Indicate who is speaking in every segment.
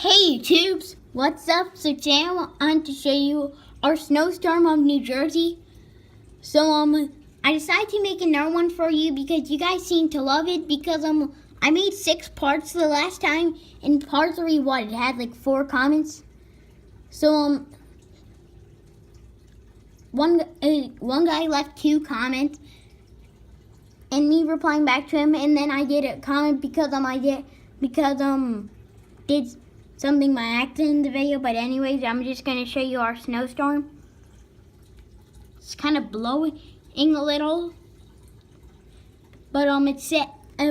Speaker 1: Hey YouTubes, what's up? So today I want to show you our snowstorm of New Jersey. So I decided to make another one for you because you guys seem to love it because I made 6 parts the last time, and part 3 it had like 4 comments. So one guy left 2 comments and me replying back to him, and then I did a comment because did something by accident in the video. But anyways, I'm just gonna show you our snowstorm. It's kind of blowing a little, but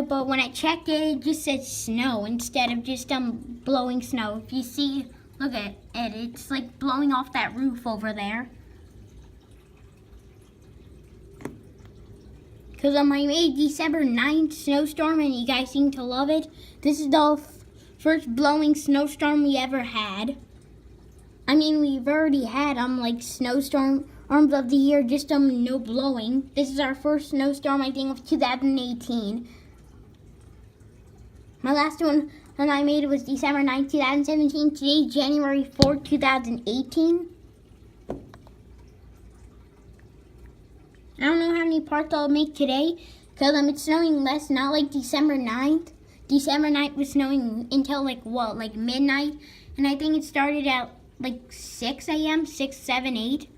Speaker 1: but when I checked it, it just said snow instead of just blowing snow. If you see, look at it, it's like blowing off that roof over there. Because I made December 9th snowstorm and you guys seem to love it. This is the first blowing snowstorm we ever had. I mean, we've already had like snowstorms of the year, just no blowing. This is our first snowstorm, I think, of 2018. My last one that I made was December 9th, 2017. Today, January 4th, 2018. I don't know how many parts I'll make today because it's snowing less, not like December 9th. December 9th was snowing until like midnight, and I think it started at like 6 a.m., 6, 7, 8,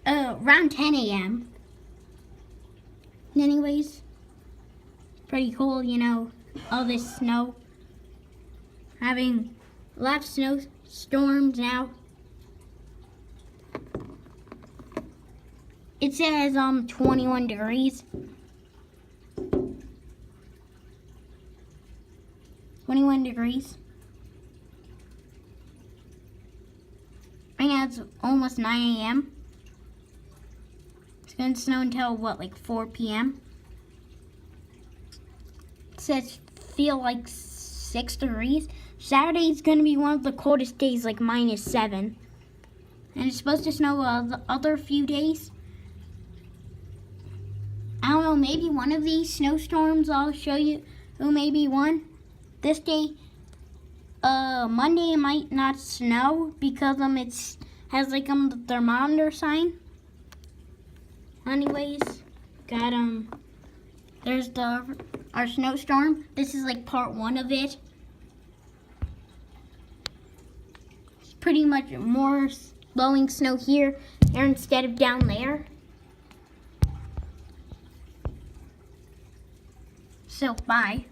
Speaker 1: around 10 a.m. Anyways, pretty cool, you know, all this snow. Having a lot of snowstorms now. It says 21 degrees. 21 degrees. Right now it's almost 9 a.m. It's going to snow until like 4 p.m. It says feel like 6 degrees. Saturday is going to be one of the coldest days, like -7. And it's supposed to snow the other few days. I don't know, maybe one of these snowstorms I'll show you, maybe one. This day, Monday, it might not snow because it has like the thermometer sign. Anyways, got there's our snowstorm. This is like part 1 of it. It's pretty much more blowing snow here instead of down there. So bye.